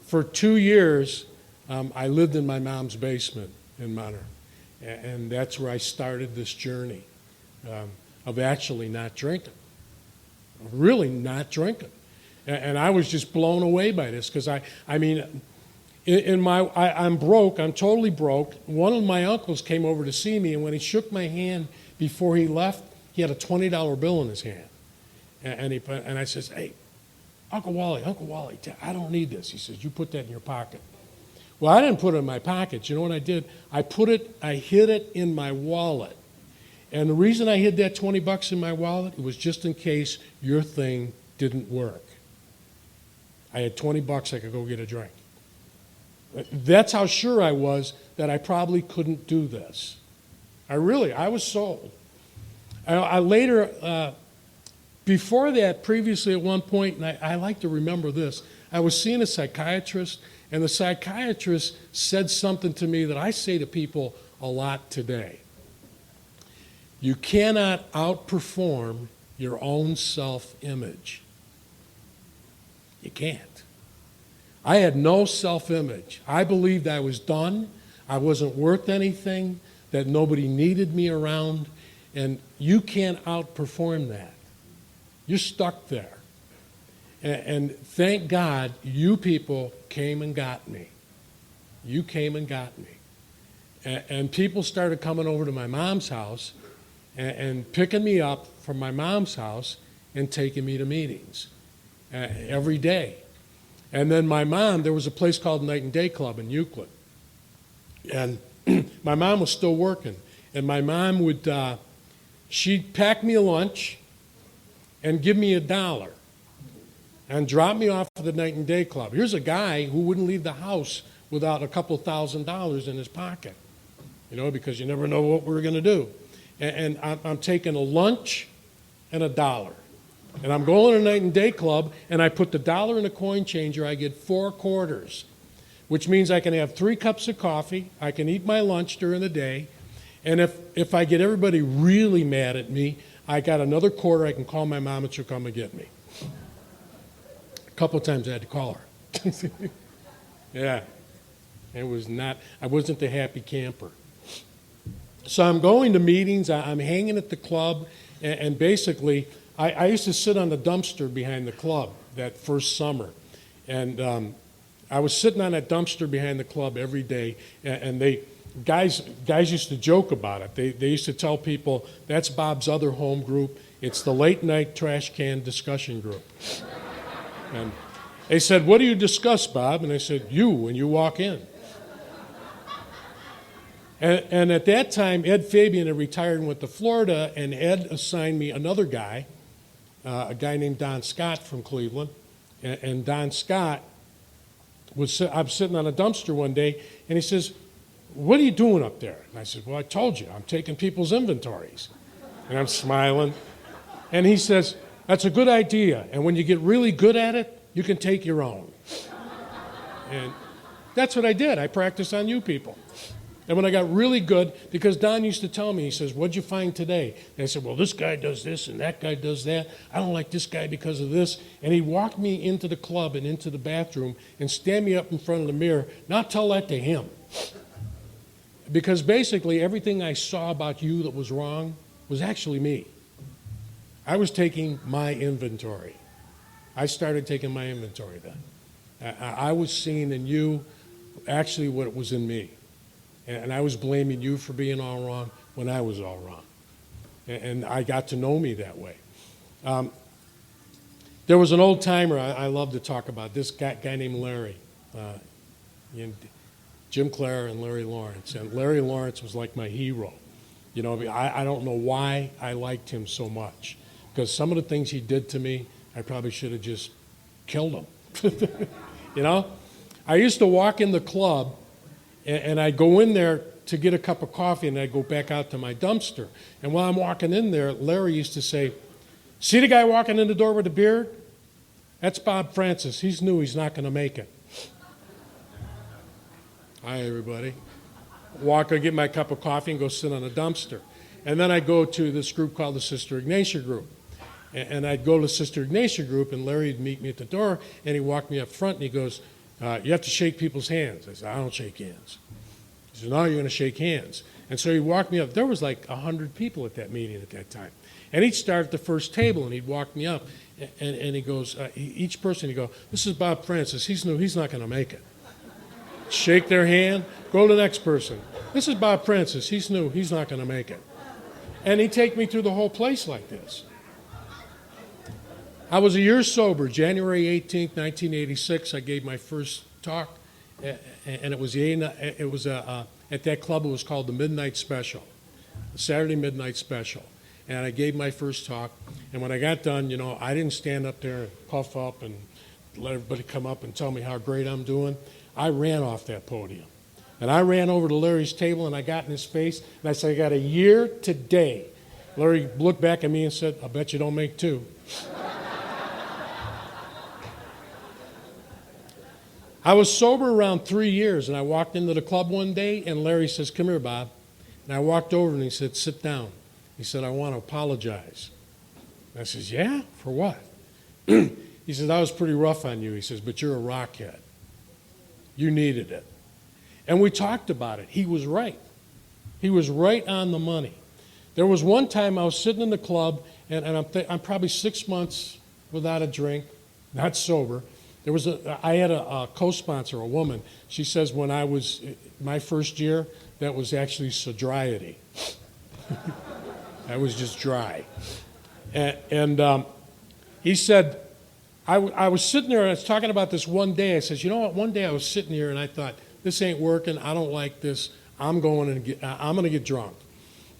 for 2 years, I lived in my mom's basement in Menor, and that's where I started this journey of actually not drinking, really not drinking. And I was just blown away by this because I'm broke. I'm totally broke. One of my uncles came over to see me, and when he shook my hand before he left, he had a $20 bill in his hand, and I says, "Hey, Uncle Wally, I don't need this." He says, "You put that in your pocket." Well, I didn't put it in my pocket. You know what I did? I hid it in my wallet. And the reason I hid that $20 in my wallet, it was just in case your thing didn't work. I had $20, I could go get a drink. That's how sure I was that I probably couldn't do this. I was sold. Before that, previously at one point, and I like to remember this, I was seeing a psychiatrist, and the psychiatrist said something to me that I say to people a lot today. You cannot outperform your own self-image. You can't. I had no self-image. I believed I was done. I wasn't worth anything, that nobody needed me around, and you can't outperform that. You're stuck there. And thank God you people came and got me. You came and got me. And people started coming over to my mom's house and picking me up from my mom's house and taking me to meetings every day. And then my mom, there was a place called Night and Day Club in Euclid. And my mom was still working. And my mom would, she'd pack me a lunch and give me $1 and drop me off at the night and day club. Here's a guy who wouldn't leave the house without a couple $1,000s in his pocket, because you never know what we're going to do. And I'm taking a lunch and $1. And I'm going to a night and day club, and I put the $1 in a coin changer. I get 4 quarters, which means I can have 3 cups of coffee. I can eat my lunch during the day. And if I get everybody really mad at me, I got another quarter. I can call my mom and she'll come and get me. A couple of times I had to call her. Yeah. I wasn't the happy camper. So I'm going to meetings. I'm hanging at the club. And basically, I used to sit on the dumpster behind the club that first summer. And I was sitting on that dumpster behind the club every day. And guys used to joke about it. They used to tell people, that's Bob's other home group. It's the late night trash can discussion group. And they said, what do you discuss, Bob? And I said, you, when you walk in. And at that time, Ed Fabian had retired and went to Florida, and Ed assigned me another guy, a guy named Don Scott from Cleveland. And Don Scott I'm sitting on a dumpster one day, and he says, what are you doing up there? And I said, well, I told you, I'm taking people's inventories. And I'm smiling. And he says, that's a good idea. And when you get really good at it, you can take your own. And that's what I did. I practiced on you people. And when I got really good, because Don used to tell me, he says, what'd you find today? And I said, well, this guy does this and that guy does that. I don't like this guy because of this. And he walked me into the club and into the bathroom and stand me up in front of the mirror, not tell that to him. Because basically everything I saw about you that was wrong was actually me. I was taking my inventory. I started taking my inventory then. I was seeing in you actually what was in me. And I was blaming you for being all wrong when I was all wrong. And I got to know me that way. There was an old timer I love to talk about, this guy named Larry. Jim Clare and Larry Lawrence. And Larry Lawrence was like my hero. I don't know why I liked him so much. Because some of the things he did to me, I probably should have just killed him. I used to walk in the club, and I'd go in there to get a cup of coffee, and I'd go back out to my dumpster. And while I'm walking in there, Larry used to say, see the guy walking in the door with the beard? That's Bob Francis. He's new. He's not going to make it. Hi, everybody. I get my cup of coffee and go sit on a dumpster. And then I'd go to this group called the Sister Ignatia Group. And I'd go to Sister Ignatia Group, and Larry would meet me at the door, and he'd walk me up front, and he goes, you have to shake people's hands. I said, I don't shake hands. He said, no, you're going to shake hands. And so he walked me up. There was like 100 people at that meeting at that time. And he'd start at the first table, and he'd walk me up, and he goes, each person, he'd go, this is Bob Francis. He's new. He's not going to make it. Shake their hand. Go to the next person. This is Bob Francis. He's new. He's not going to make it. And he'd take me through the whole place like this. I was a year sober. January 18th, 1986, I gave my first talk, and it was at that club. It was called the Midnight Special, the Saturday Midnight Special. And I gave my first talk, and when I got done, I didn't stand up there and puff up and let everybody come up and tell me how great I'm doing. I ran off that podium, and I ran over to Larry's table, and I got in his face, and I said, I got a year today. Larry looked back at me and said, I bet you don't make 2. I was sober around 3 years, and I walked into the club one day, and Larry says, come here, Bob. And I walked over, and he said, sit down. He said, I want to apologize. And I says, yeah? For what? He said, I was pretty rough on you. He says, but you're a rockhead. You needed it. And we talked about it. He was right. He was right on the money. There was one time I was sitting in the club, and I'm probably 6 months without a drink, not sober. I had a co-sponsor, a woman. She says when I was, my first year, that was actually sobriety. I was just dry. And he said, I was sitting there and I was talking about this one day. I says, you know what, one day I was sitting here and I thought, this ain't working. I don't like this. I'm going to get drunk.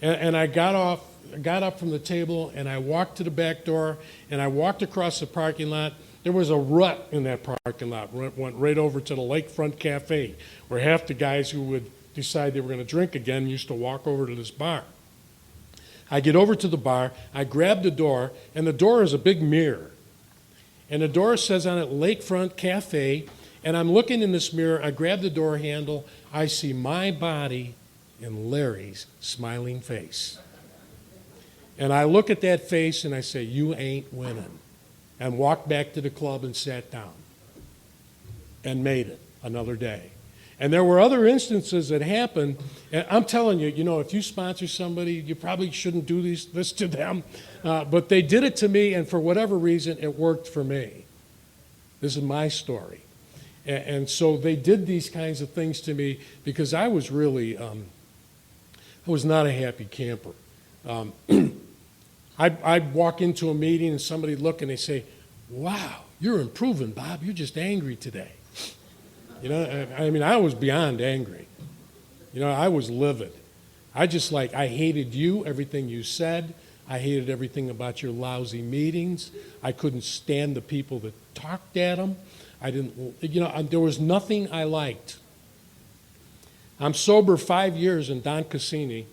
And I got up from the table, and I walked to the back door, and I walked across the parking lot. There was a rut in that parking lot. Went right over to the Lakefront Cafe, where half the guys who would decide they were going to drink again used to walk over to this bar. I get over to the bar, I grab the door, and the door is a big mirror. And the door says on it, Lakefront Cafe, and I'm looking in this mirror, I grab the door handle, I see my body in Larry's smiling face. And I look at that face and I say, you ain't winning. And walked back to the club and sat down. And made it another day. And there were other instances that happened, and I'm telling you, if you sponsor somebody, you probably shouldn't do this to them, but they did it to me, and for whatever reason, it worked for me. This is my story. And so they did these kinds of things to me because I was really, I was not a happy camper. I'd walk into a meeting and somebody'd look and they say, wow, you're improving, Bob, you're just angry today. I was beyond angry. I was livid. I hated you, everything you said. I hated everything about your lousy meetings. I couldn't stand the people that talked at them. There was nothing I liked. I'm sober 5 years, and Don Cassini,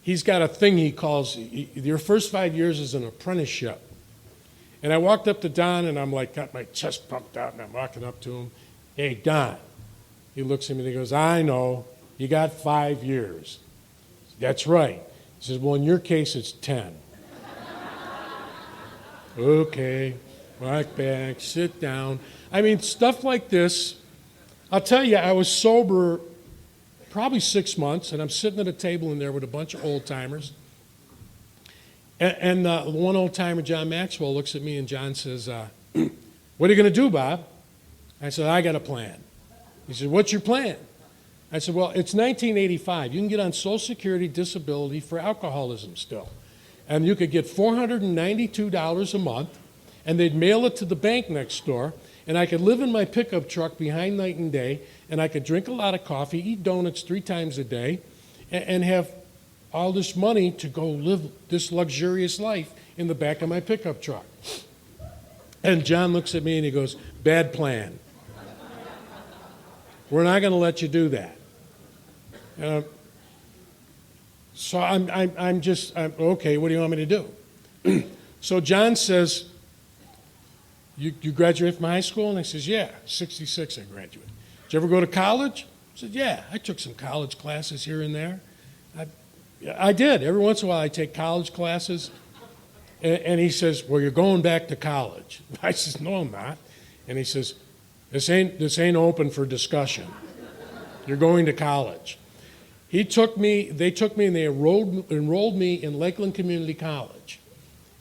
he's got a thing he calls, your first 5 years is an apprenticeship. And I walked up to Don, and I'm like, got my chest pumped out, and I'm walking up to him. Hey, Don. He looks at me and he goes, I know, you got 5 years. That's right. He says, well, in your case, it's 10. Okay, walk back, sit down. Stuff like this. I'll tell you, I was sober probably 6 months, and I'm sitting at a table in there with a bunch of old-timers. And one old-timer, John Maxwell, looks at me, and John says, what are you going to do, Bob? I said, I got a plan. He said, what's your plan? I said, well, it's 1985. You can get on Social Security disability for alcoholism still. And you could get $492 a month, and they'd mail it to the bank next door, and I could live in my pickup truck behind night and day, and I could drink a lot of coffee, eat donuts 3 times a day, and have all this money to go live this luxurious life in the back of my pickup truck. And John looks at me and he goes, bad plan. We're not going to let you do that. So I'm okay, what do you want me to do? So John says, you graduated from high school? And I says, yeah, 66 I graduated. Did you ever go to college? I said, yeah, I took some college classes here and there. I did. Every once in a while I take college classes. And he says, well, you're going back to college. I says, no, I'm not. And he says, this ain't open for discussion. You're going to college. They took me and they enrolled me in Lakeland Community College.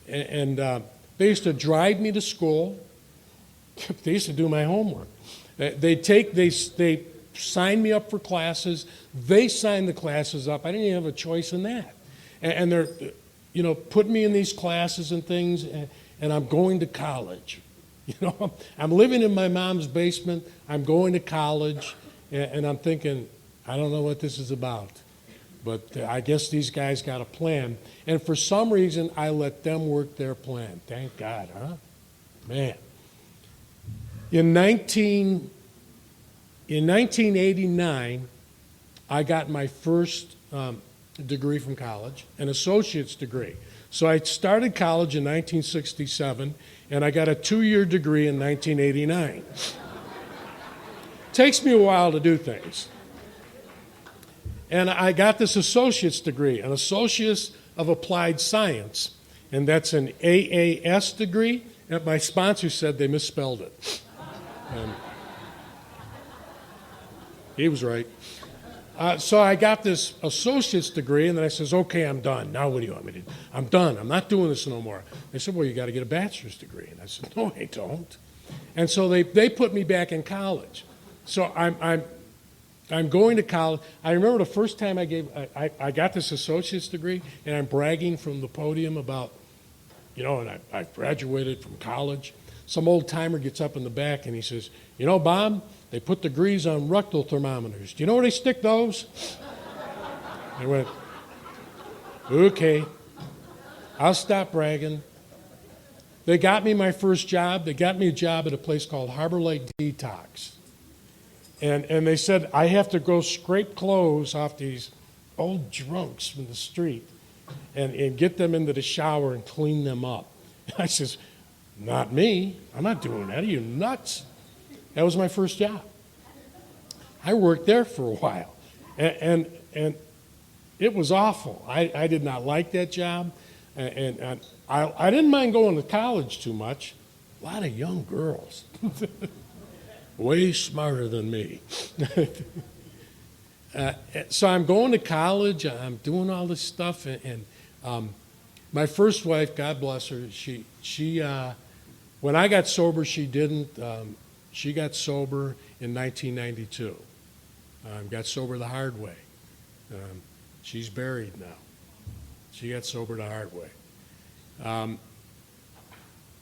And they used to drive me to school. They used to do my homework. They signed me up for classes. They signed the classes up. I didn't even have a choice in that. And they're, putting me in these classes and things, and I'm going to college. I'm living in my mom's basement. I'm going to college, and I'm thinking, I don't know what this is about. But I guess these guys got a plan. And for some reason, I let them work their plan. Thank God, huh? Man. In 1989, I got my first degree from college, an associate's degree. So I started college in 1967, and I got a 2-year degree in 1989. Takes me a while to do things. And I got this associate's degree, an Associate of Applied Science, and that's an AAS degree, and my sponsor said they misspelled it. And he was right. So I got this associate's degree, and then I says, okay, I'm done. Now what do you want me to do? I'm done. I'm not doing this no more. They said, well, you got to get a bachelor's degree. And I said, no, I don't. And so they put me back in college. So I'm going to college. I remember the first time I got this associate's degree, and I'm bragging from the podium about, and I graduated from college. Some old timer gets up in the back, and he says, Bob, they put degrees on rectal thermometers. Do you know where they stick those? I went, Okay, I'll stop bragging. They got me my first job. They got me a job at a place called Harbor Lake Detox. And they said, I have to go scrape clothes off these old drunks from the street and get them into the shower and clean them up. I says, not me. I'm not doing that. Are you nuts? That was my first job. I worked there for a while. And it was awful. I did not like that job. And I didn't mind going to college too much. A lot of young girls. Way smarter than me. So I'm going to college. I'm doing all this stuff. And my first wife, God bless her, she when I got sober, she didn't. She got sober in 1992. Got sober the hard way. She's buried now. She got sober the hard way.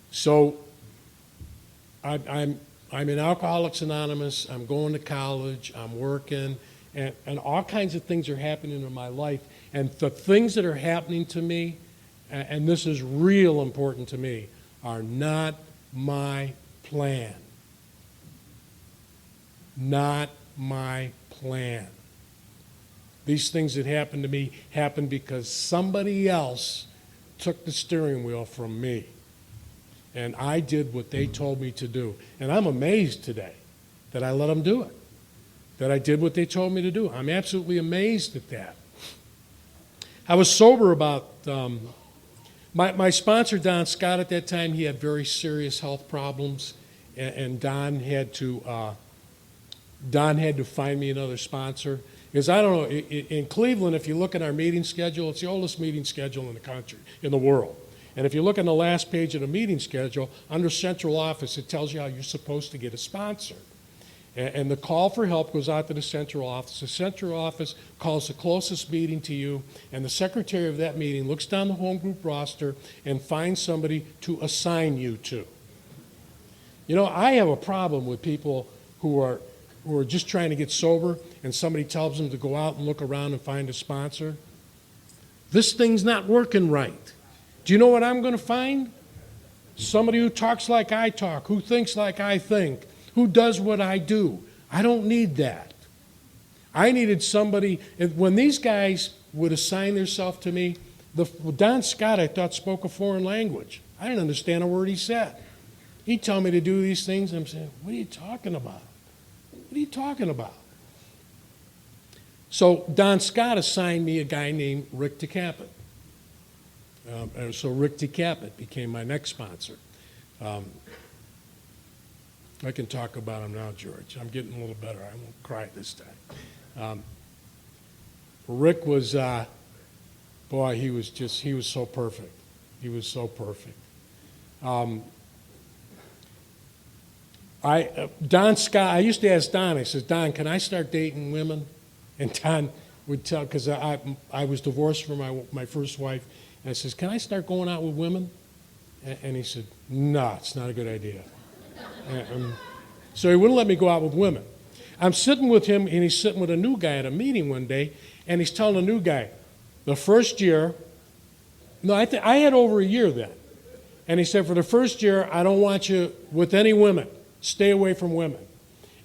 So I'm in Alcoholics Anonymous. I'm going to college. I'm working. And all kinds of things are happening in my life. And the things that are happening to me, and this is real important to me, are not my plan. Not my plan. These things that happened to me happened because somebody else took the steering wheel from me. And I did what they told me to do. And I'm amazed today that I let them do it, that I did what they told me to do. I'm absolutely amazed at that. I was sober about, my sponsor, Don Scott, at that time, he had very serious health problems, and Don had to find me another sponsor. Because I don't know, in Cleveland, if you look at our meeting schedule, it's the oldest meeting schedule in the country, in the world. And if you look on the last page of the meeting schedule, under central office, it tells you how you're supposed to get a sponsor. And the call for help goes out to the central office. The central office calls the closest meeting to you, and the secretary of that meeting looks down the home group roster and finds somebody to assign you to. You know, I have a problem with people who are just trying to get sober and somebody tells them to go out and look around and find a sponsor. This thing's not working right. Do you know what I'm going to find? Somebody who talks like I talk, who thinks like I think, who does what I do. I don't need that. I needed somebody, when these guys would assign themselves to me, Don Scott, I thought, spoke a foreign language. I didn't understand a word he said. He'd tell me to do these things, and I'm saying, what are you talking about? What are you talking about? So Don Scott assigned me a guy named Rick DeCapit. So Rick DeCapit became my next sponsor. I can talk about him now, George. I'm getting a little better. I won't cry this time. Rick was, boy, he was so perfect. He was so perfect. Don Scott, I used to ask Don, I said, Don, can I start dating women? And Don would tell, because I was divorced from my first wife, and I says, can I start going out with women? And he said, no, it's not a good idea. So he wouldn't let me go out with women. I'm sitting with him, and he's sitting with a new guy at a meeting one day, and he's telling the new guy, the first year, no, I had over a year then. And he said, for the first year, I don't want you with any women. Stay away from women.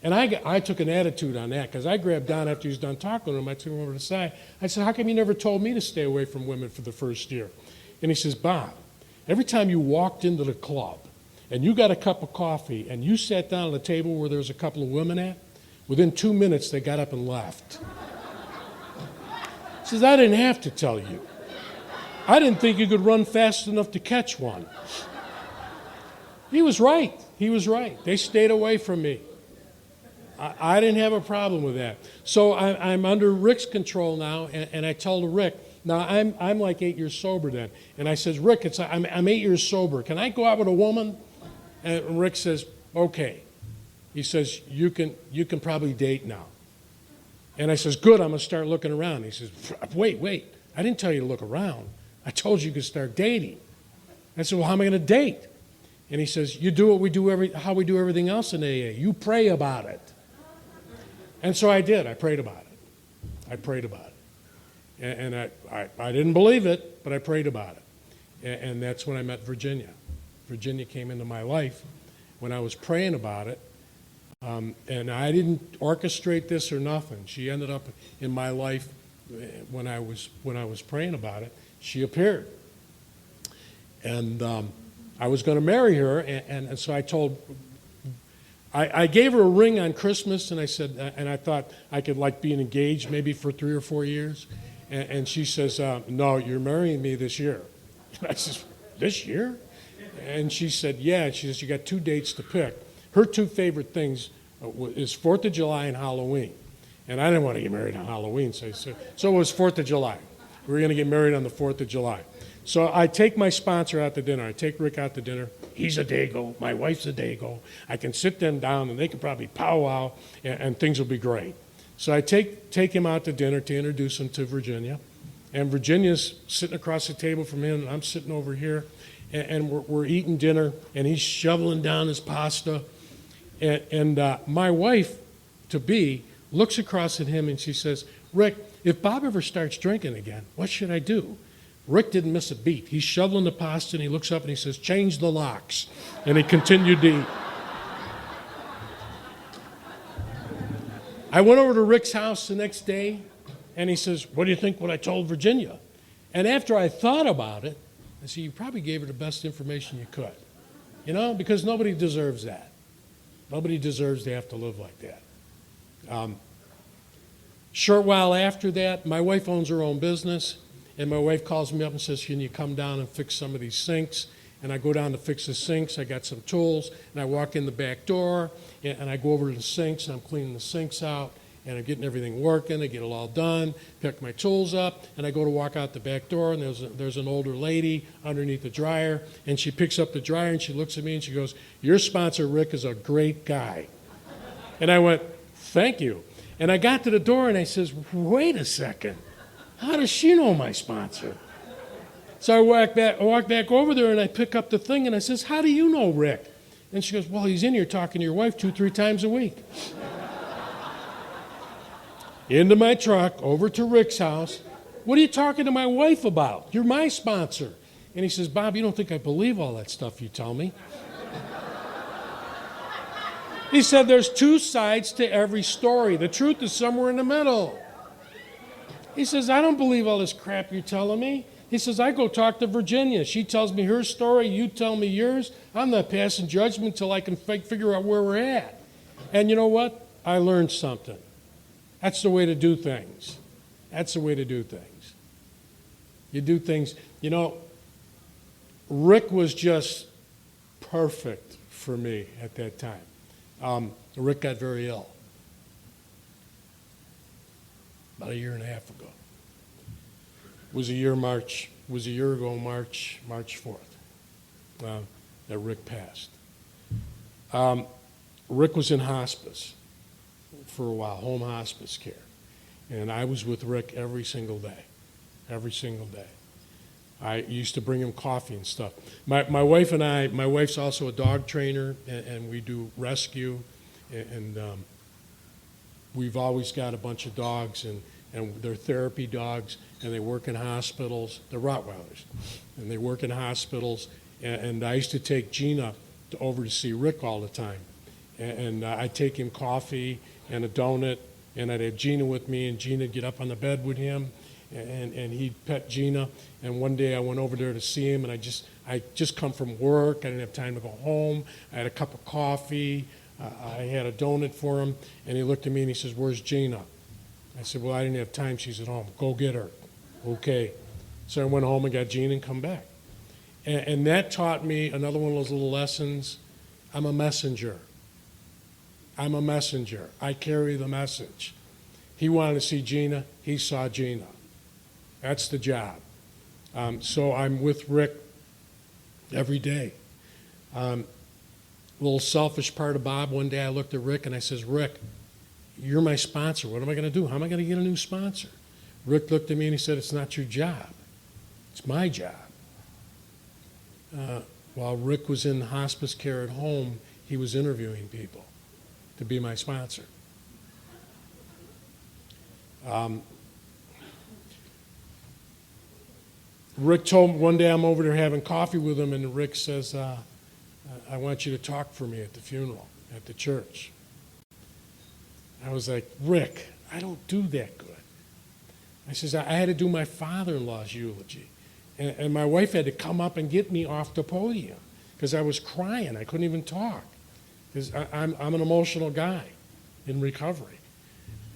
And I took an attitude on that, because I grabbed Don after he was done talking to him. I took him over to the side. I said, how come you never told me to stay away from women for the first year? And he says, Bob, every time you walked into the club and you got a cup of coffee and you sat down at a table where there was a couple of women at, within 2 minutes they got up and left. He says, I didn't have to tell you. I didn't think you could run fast enough to catch one. He was right. He was right. They stayed away from me. I didn't have a problem with that. So I'm under Rick's control now, and I told Rick, now I'm like 8 years sober then, and I says, Rick, I'm 8 years sober. Can I go out with a woman? And Rick says, okay. He says, you can probably date now. And I says, good, I'm going to start looking around. He says, wait, I didn't tell you to look around. I told you could start dating. I said, well, how am I going to date? And he says, you do what we do how we do everything else in AA. You pray about it. And so I did. I prayed about it. And I didn't believe it, but I prayed about it. And that's when I met Virginia. Virginia came into my life when I was praying about it. And I didn't orchestrate this or nothing. She ended up in my life when I was praying about it. She appeared. And I was going to marry her, and so I gave her a ring on Christmas, and I said, and I thought I could like being engaged maybe for 3 or 4 years. And she says, no, you're marrying me this year. I says, this year? And she said, yeah. She says, you got 2 dates to pick. Her 2 favorite things is 4th of July and Halloween. And I didn't want to get married on Halloween, so it was 4th of July. We were going to get married on the 4th of July. So I take my sponsor out to dinner. I take Rick out to dinner. He's a Dago. My wife's a Dago. I can sit them down, and they can probably powwow, and things will be great. So I take him out to dinner to introduce him to Virginia. And Virginia's sitting across the table from him, and I'm sitting over here. And we're eating dinner, and he's shoveling down his pasta. And my wife-to-be looks across at him, and she says, Rick, if Bob ever starts drinking again, what should I do? Rick didn't miss a beat. He's shoveling the pasta, and he looks up, and he says, change the locks. And he continued to eat. I went over to Rick's house the next day, and he says, what do you think what I told Virginia? And after I thought about it, I said, you probably gave her the best information you could. You know, because nobody deserves that. Nobody deserves to have to live like that. Short while after that, my wife owns her own business, and my wife calls me up and says, can you come down and fix some of these sinks? And I go down to fix the sinks. I got some tools, and I walk in the back door, and I go over to the sinks, and I'm cleaning the sinks out, and I'm getting everything working. I get it all done, pick my tools up, and I go to walk out the back door, and there's an older lady underneath the dryer, and she picks up the dryer, and she looks at me, and she goes, your sponsor, Rick, is a great guy. And I went, thank you. And I got to the door, and I says, wait a second. How does she know my sponsor? So I walk back over there, and I pick up the thing, and I says, how do you know Rick? And she goes, well, he's in here talking to your wife 2-3 times a week. Into my truck, over to Rick's house. What are you talking to my wife about? You're my sponsor. And he says, Bob, you don't think I believe all that stuff you tell me? He said, there's 2 sides to every story. The truth is somewhere in the middle. He says, I don't believe all this crap you're telling me. He says, I go talk to Virginia. She tells me her story. You tell me yours. I'm not passing judgment until I can figure out where we're at. And you know what? I learned something. That's the way to do things. That's the way to do things. You do things. You know, Rick was just perfect for me at that time. Rick got very ill about 1.5 years ago. It was a year ago, March 4th, that Rick passed. Rick was in hospice for a while, home hospice care. And I was with Rick every single day. I used to bring him coffee and stuff. My wife and I, my wife's also a dog trainer, and we do rescue. And we've always got a bunch of dogs, and they're therapy dogs, and they work in hospitals. They're Rottweilers, and they work in hospitals. And I used to take Gina over to see Rick all the time. And I'd take him coffee and a donut, and I'd have Gina with me, and Gina'd get up on the bed with him, and he'd pet Gina. And one day I went over there to see him, and I just come from work. I didn't have time to go home. I had a cup of coffee. I had a donut for him, and he looked at me and he says, where's Gina? I said, well, I didn't have time. She's at home. Go get her. Okay. So I went home and got Gina and come back. And that taught me another one of those little lessons. I'm a messenger. I'm a messenger. I carry the message. He wanted to see Gina. He saw Gina. That's the job. So I'm with Rick every day. Little selfish part of Bob, one day I looked at Rick and I says, Rick, you're my sponsor. What am I going to do? How am I going to get a new sponsor? Rick looked at me and he said, it's not your job. It's my job. While Rick was in hospice care at home, he was interviewing people to be my sponsor. Rick told me one day I'm over there having coffee with him, and Rick says, I want you to talk for me at the funeral at the church. I was like, Rick, I don't do that good. I says, I had to do my father-in-law's eulogy. And my wife had to come up and get me off the podium because I was crying. I couldn't even talk because I'm an emotional guy in recovery.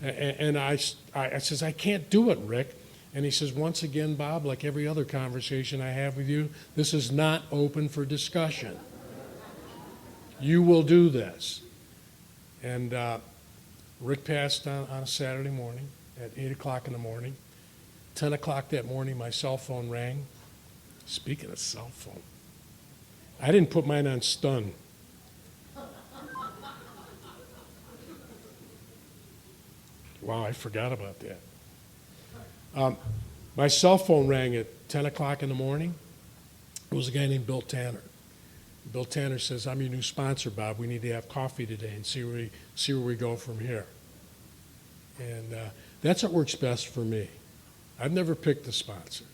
And I says, I can't do it, Rick. And he says, once again, Bob, like every other conversation I have with you, this is not open for discussion. You will do this. And Rick passed on a Saturday morning at 8 o'clock in the morning. 10 o'clock that morning, my cell phone rang. Speaking of cell phone, I didn't put mine on stun. Wow, I forgot about that. My cell phone rang at 10 o'clock in the morning. It was a guy named Bill Tanner. Bill Tanner says, I'm your new sponsor, Bob. We need to have coffee today and see where we go from here. And that's what works best for me. I've never picked a sponsor.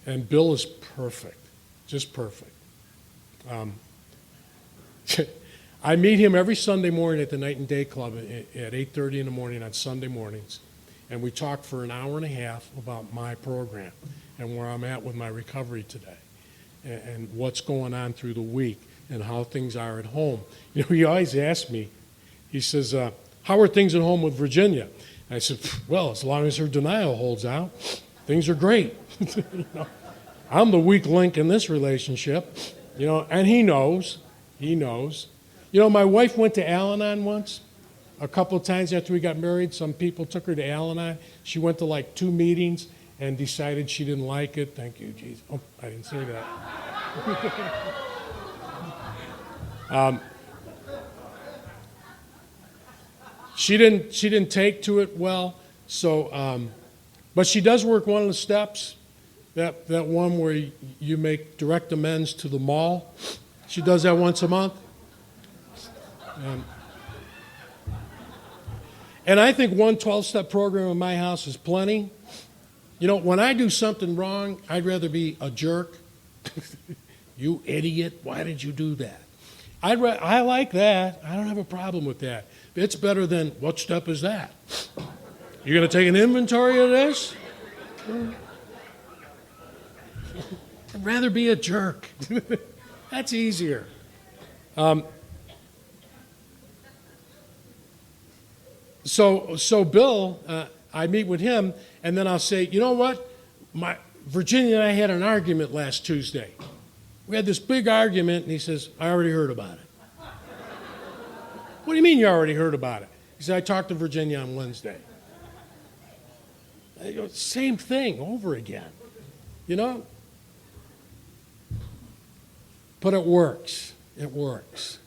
And Bill is perfect, just perfect. I meet him every Sunday morning at the Night and Day Club at 8:30 in the morning on Sunday mornings. And we talk for an hour and a half about my program and where I'm at with my recovery today and what's going on through the week and how things are at home. You know, he always asks me, he says, how are things at home with Virginia? I said, well, as long as her denial holds out, things are great. You know, I'm the weak link in this relationship, you know, and he knows. You know, my wife went to Al-Anon once. A couple of times after we got married, some people took her to Al-Anon. She went to like 2 meetings and decided she didn't like it. Thank you, Jesus. Oh, I didn't say that. She didn't take to it well, so but she does work one of the steps, that one where you make direct amends to the mall. She does that once a month. And I think one 12-step program in my house is plenty. You know, when I do something wrong, I'd rather be a jerk. You idiot, why did you do that? I like that. I don't have a problem with that. It's better than, what step is that? You're going to take an inventory of this? I'd rather be a jerk. That's easier. So Bill, I meet with him, and then I'll say, you know what? Virginia and I had an argument last Tuesday. We had this big argument, and he says, I already heard about it. What do you mean you already heard about it? He said, I talked to Virginia on Wednesday. Same thing over again, you know? But it works. It works.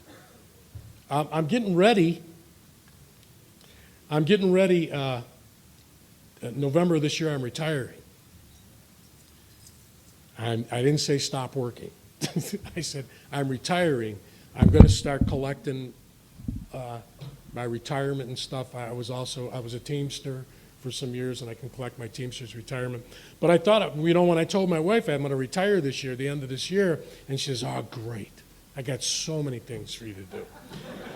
I'm getting ready. November of this year, I'm retiring. I didn't say stop working. I said, I'm retiring. I'm going to start collecting my retirement and stuff. I was a Teamster for some years, and I can collect my Teamster's retirement. But I thought, you know, when I told my wife I'm going to retire this year, the end of this year, and she says, oh, great. I got so many things for you to do.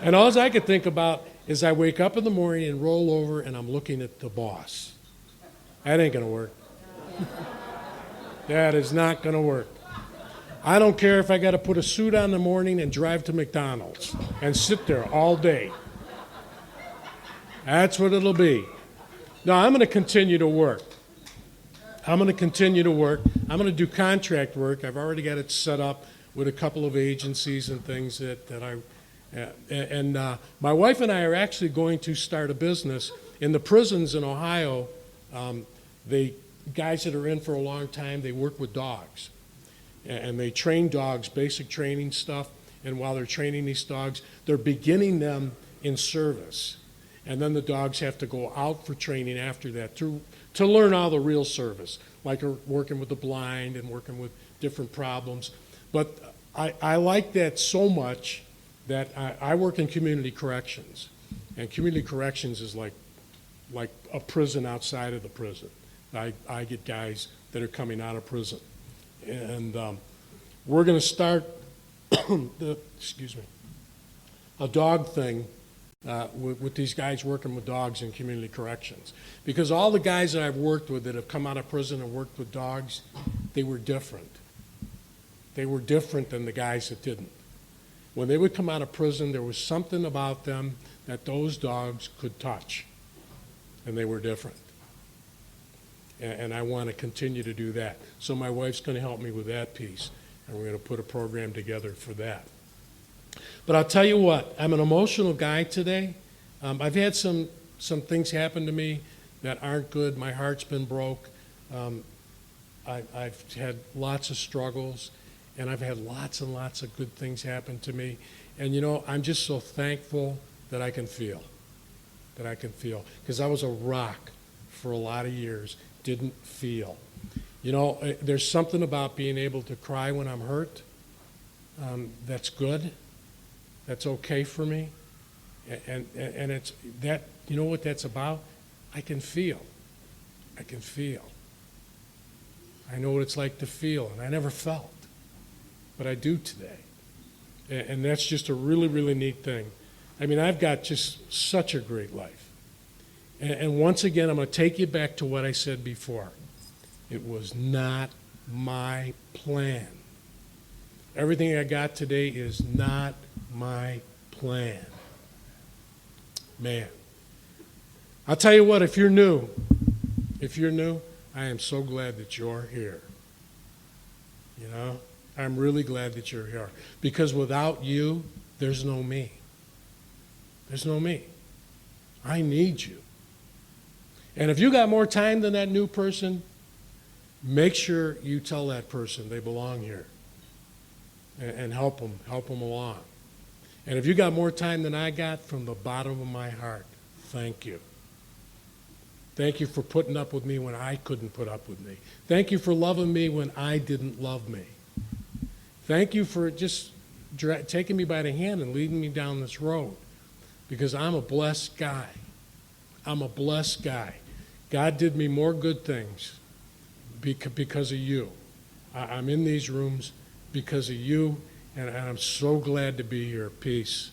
And all I could think about is I wake up in the morning and roll over, and I'm looking at the boss. That ain't going to work. That is not going to work. I don't care if I got to put a suit on in the morning and drive to McDonald's and sit there all day. That's what it'll be. No, I'm going to continue to work. I'm going to do contract work. I've already got it set up with a couple of agencies and things my wife and I are actually going to start a business in the prisons in Ohio. The guys that are in for a long time, they work with dogs. And they train dogs, basic training stuff. And while they're training these dogs, they're beginning them in service. And then the dogs have to go out for training after that to learn all the real service, like working with the blind and working with different problems. But I like that so much that I work in community corrections. And community corrections is like a prison outside of the prison. I get guys that are coming out of prison. And we're going to start a dog thing with these guys working with dogs in community corrections. Because all the guys that I've worked with that have come out of prison and worked with dogs, they were different. They were different than the guys that didn't. When they would come out of prison, there was something about them that those dogs could touch, and they were different. And I want to continue to do that. So my wife's going to help me with that piece, and we're going to put a program together for that. But I'll tell you what, I'm an emotional guy today. I've had some things happen to me that aren't good. My heart's been broke. I've had lots of struggles, and I've had lots and lots of good things happen to me. And, you know, I'm just so thankful that I can feel, because I was a rock for a lot of years, didn't feel. You know, there's something about being able to cry when I'm hurt that's good. That's okay for me, and it's that, you know what that's about? I can feel. I know what it's like to feel, and I never felt, but I do today, and that's just a really, really neat thing. I mean, I've got just such a great life, and once again, I'm going to take you back to what I said before. It was not my plan. Everything I got today is not my plan. Man, I'll tell you what, if you're new, I am so glad that you're here. You know, I'm really glad that you're here. Because without you, there's no me. There's no me. I need you. And if you got more time than that new person, make sure you tell that person they belong here. And help them along. And if you got more time than I got, from the bottom of my heart, thank you. Thank you for putting up with me when I couldn't put up with me. Thank you for loving me when I didn't love me. Thank you for just taking me by the hand and leading me down this road, because I'm a blessed guy. I'm a blessed guy. God did me more good things because of you. I'm in these rooms because of you, and I'm so glad to be here. Peace.